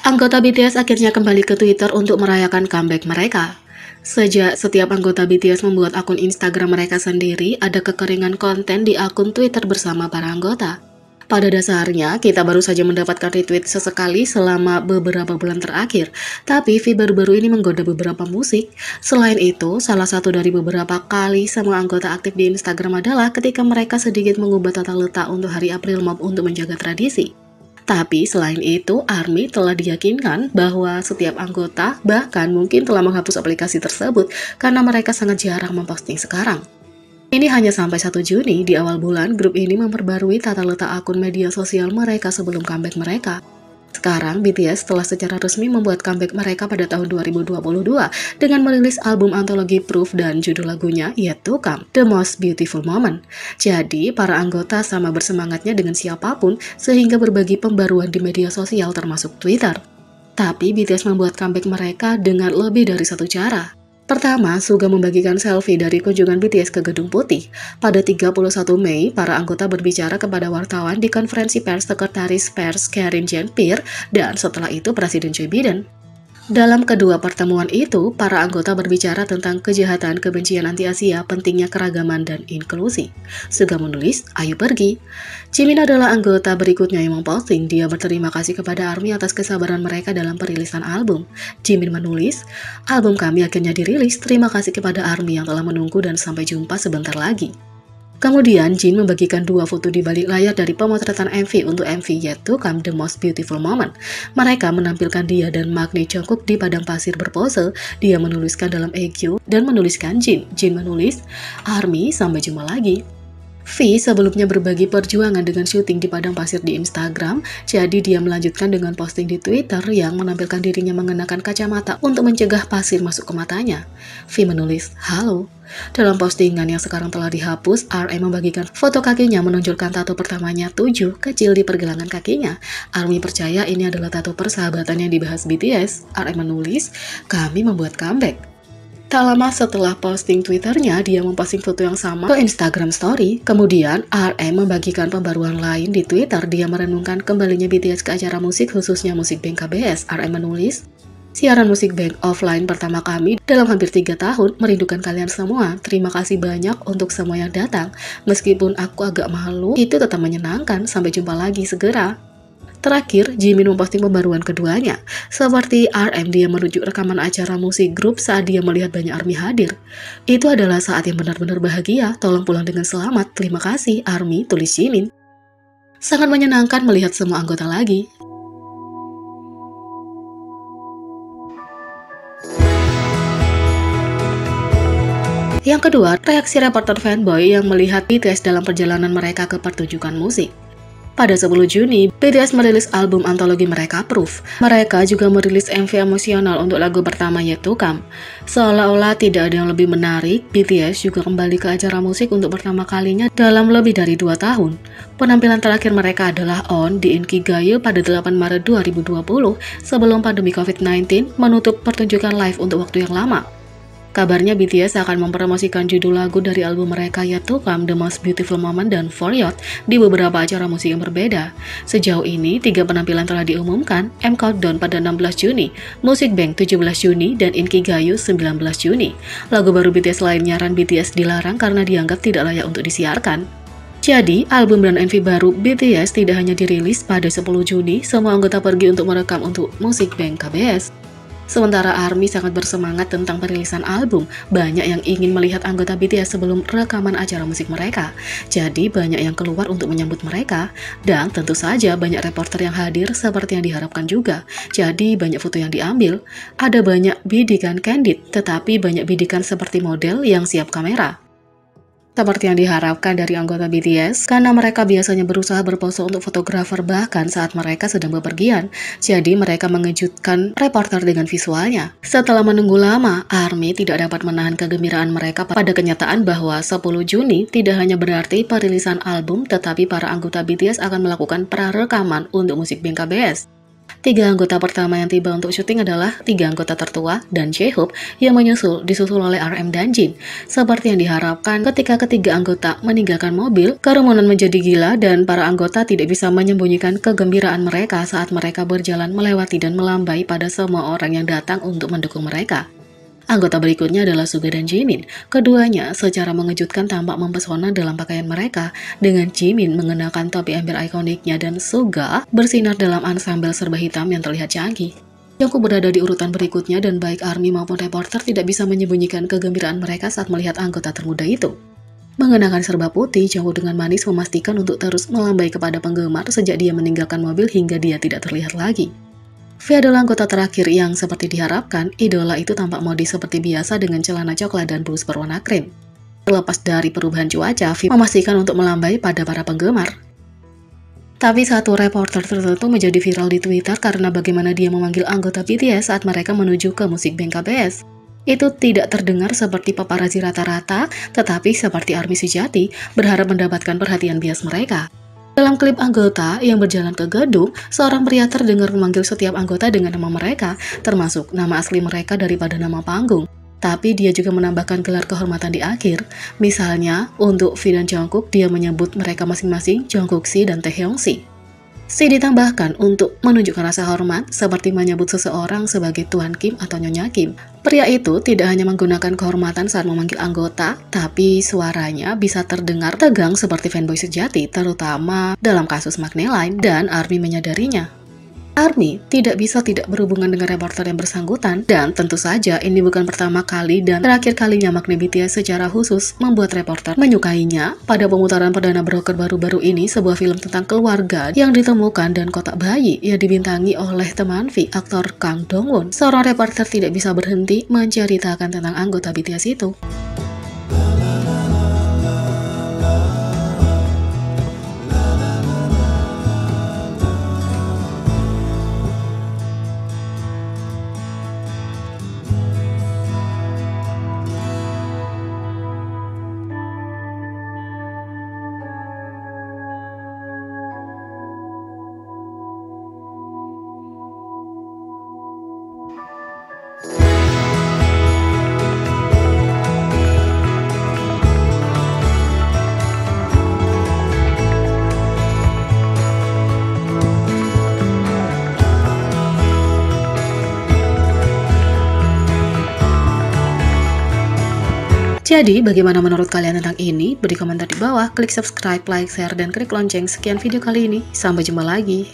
Anggota BTS akhirnya kembali ke Twitter untuk merayakan comeback mereka. Setiap anggota BTS membuat akun Instagram mereka sendiri, ada kekeringan konten di akun Twitter bersama para anggota. Pada dasarnya, kita baru saja mendapatkan retweet sesekali selama beberapa bulan terakhir, tapi feed baru-baru ini menggoda beberapa musik. Selain itu, salah satu dari beberapa kali semua anggota aktif di Instagram adalah ketika mereka sedikit mengubah tata letak untuk Hari April Mop untuk menjaga tradisi. Tapi selain itu, ARMY telah diyakinkan bahwa setiap anggota bahkan mungkin telah menghapus aplikasi tersebut karena mereka sangat jarang memposting sekarang. Ini hanya sampai 1 Juni, di awal bulan, grup ini memperbarui tata letak akun media sosial mereka sebelum comeback mereka. Sekarang, BTS telah secara resmi membuat comeback mereka pada tahun 2022 dengan merilis album antologi Proof dan judul lagunya Yet to Come, The Most Beautiful Moment. Jadi, para anggota sama bersemangatnya dengan siapapun sehingga berbagi pembaruan di media sosial termasuk Twitter. Tapi BTS membuat comeback mereka dengan lebih dari satu cara. Pertama, Suga membagikan selfie dari kunjungan BTS ke Gedung Putih. Pada 31 Mei, para anggota berbicara kepada wartawan di konferensi pers Sekretaris Pers Karine Jean-Pierre dan setelah itu Presiden Joe Biden. Dalam kedua pertemuan itu, para anggota berbicara tentang kejahatan kebencian anti-Asia, pentingnya keragaman dan inklusi. Suga menulis, "Ayo pergi." Jimin adalah anggota berikutnya yang memposting. Dia berterima kasih kepada ARMY atas kesabaran mereka dalam perilisan album. Jimin menulis, "Album kami akhirnya dirilis. Terima kasih kepada ARMY yang telah menunggu dan sampai jumpa sebentar lagi." Kemudian, Jin membagikan 2 foto di balik layar dari pemotretan MV untuk MV Yet to Come, The Most Beautiful Moment. Mereka menampilkan dia dan Magni Jungkook di padang pasir berpose. Dia menuliskan dalam EQ dan menuliskan Jin. Jin menulis, "ARMY, sampai jumpa lagi." V sebelumnya berbagi perjuangan dengan syuting di padang pasir di Instagram, jadi dia melanjutkan dengan posting di Twitter yang menampilkan dirinya mengenakan kacamata untuk mencegah pasir masuk ke matanya. V menulis, "Halo." Dalam postingan yang sekarang telah dihapus, RM membagikan foto kakinya menunjukkan tato pertamanya 7 kecil di pergelangan kakinya. ARMY percaya ini adalah tato persahabatan yang dibahas BTS. RM menulis, "Kami membuat comeback." Tak lama setelah posting Twitternya, dia memposting foto yang sama ke Instagram Story. Kemudian, RM membagikan pembaruan lain di Twitter. Dia merenungkan kembalinya BTS ke acara musik, khususnya Musik Bank KBS. RM menulis, "Siaran Musik Bank offline pertama kami dalam hampir 3 tahun, merindukan kalian semua. Terima kasih banyak untuk semua yang datang. Meskipun aku agak malu, itu tetap menyenangkan. Sampai jumpa lagi segera." Terakhir, Jimin memposting pembaruan keduanya. Seperti RM, dia merujuk rekaman acara musik grup saat dia melihat banyak ARMY hadir. "Itu adalah saat yang benar-benar bahagia. Tolong pulang dengan selamat. Terima kasih, ARMY," tulis Jimin. Sangat menyenangkan melihat semua anggota lagi. Yang kedua, reaksi reporter fanboy yang melihat BTS dalam perjalanan mereka ke pertunjukan musik. Pada 10 Juni, BTS merilis album antologi mereka Proof. Mereka juga merilis MV emosional untuk lagu pertama Yet to Come. Seolah-olah tidak ada yang lebih menarik, BTS juga kembali ke acara musik untuk pertama kalinya dalam lebih dari 2 tahun. Penampilan terakhir mereka adalah On di Inkigayo pada 8 Maret 2020 sebelum pandemi COVID-19 menutup pertunjukan live untuk waktu yang lama. Kabarnya BTS akan mempromosikan judul lagu dari album mereka Yet to Come, The Most Beautiful Moment, dan For You di beberapa acara musik yang berbeda. Sejauh ini, 3 penampilan telah diumumkan, M Countdown pada 16 Juni, Music Bank 17 Juni, dan Inkigayo 19 Juni. Lagu baru BTS lainnya Run BTS dilarang karena dianggap tidak layak untuk disiarkan. Jadi, album dan MV baru BTS tidak hanya dirilis pada 10 Juni, semua anggota pergi untuk merekam untuk Music Bank KBS. Sementara ARMY sangat bersemangat tentang perilisan album, banyak yang ingin melihat anggota BTS sebelum rekaman acara musik mereka. Jadi banyak yang keluar untuk menyambut mereka, dan tentu saja banyak reporter yang hadir seperti yang diharapkan juga. Jadi banyak foto yang diambil, ada banyak bidikan candid, tetapi banyak bidikan seperti model yang siap kamera. Seperti yang diharapkan dari anggota BTS, karena mereka biasanya berusaha berpose untuk fotografer bahkan saat mereka sedang bepergian. Jadi mereka mengejutkan reporter dengan visualnya. Setelah menunggu lama, ARMY tidak dapat menahan kegembiraan mereka pada kenyataan bahwa 10 Juni tidak hanya berarti perilisan album, tetapi para anggota BTS akan melakukan pra-rekaman untuk Musik Bank KBS. Tiga anggota pertama yang tiba untuk syuting adalah tiga anggota tertua dan J-Hope yang disusul oleh RM dan Jin. Seperti yang diharapkan, ketika ketiga anggota meninggalkan mobil, kerumunan menjadi gila dan para anggota tidak bisa menyembunyikan kegembiraan mereka saat mereka berjalan melewati dan melambai pada semua orang yang datang untuk mendukung mereka. Anggota berikutnya adalah Suga dan Jimin. Keduanya secara mengejutkan tampak mempesona dalam pakaian mereka, dengan Jimin mengenakan topi ember ikoniknya dan Suga bersinar dalam ensemble serba hitam yang terlihat canggih. Jungkook berada di urutan berikutnya dan baik ARMY maupun reporter tidak bisa menyembunyikan kegembiraan mereka saat melihat anggota termuda itu. Mengenakan serba putih, Jungkook dengan manis memastikan untuk terus melambai kepada penggemar sejak dia meninggalkan mobil hingga dia tidak terlihat lagi. V adalah anggota terakhir yang seperti diharapkan, idola itu tampak modis seperti biasa dengan celana coklat dan blus berwarna krim. Terlepas dari perubahan cuaca, V memastikan untuk melambai pada para penggemar. Tapi satu reporter tertentu menjadi viral di Twitter karena bagaimana dia memanggil anggota BTS saat mereka menuju ke musik band KBS. Itu tidak terdengar seperti paparazzi rata-rata, tetapi seperti ARMY sejati berharap mendapatkan perhatian bias mereka. Dalam klip anggota yang berjalan ke gedung, seorang pria terdengar memanggil setiap anggota dengan nama mereka, termasuk nama asli mereka daripada nama panggung. Tapi dia juga menambahkan gelar kehormatan di akhir. Misalnya, untuk V dan Jungkook, dia menyebut mereka masing-masing Jungkook-si dan Taehyung-si. Si ditambahkan untuk menunjukkan rasa hormat, seperti menyebut seseorang sebagai Tuan Kim atau Nyonya Kim. Pria itu tidak hanya menggunakan kehormatan saat memanggil anggota, tapi suaranya bisa terdengar tegang seperti fanboy sejati, terutama dalam kasus Magneline, dan ARMY menyadarinya. ARMY tidak bisa tidak berhubungan dengan reporter yang bersangkutan, dan tentu saja ini bukan pertama kali dan terakhir kalinya Magnet BTS secara khusus membuat reporter menyukainya. Pada pemutaran perdana broker baru-baru ini, sebuah film tentang keluarga yang ditemukan dan kotak bayi yang dibintangi oleh teman V, aktor Kang Dong-won. Seorang reporter tidak bisa berhenti menceritakan tentang anggota BTS itu. Jadi, bagaimana menurut kalian tentang ini? Beri komentar di bawah, klik subscribe, like, share, dan klik lonceng. Sekian video kali ini. Sampai jumpa lagi.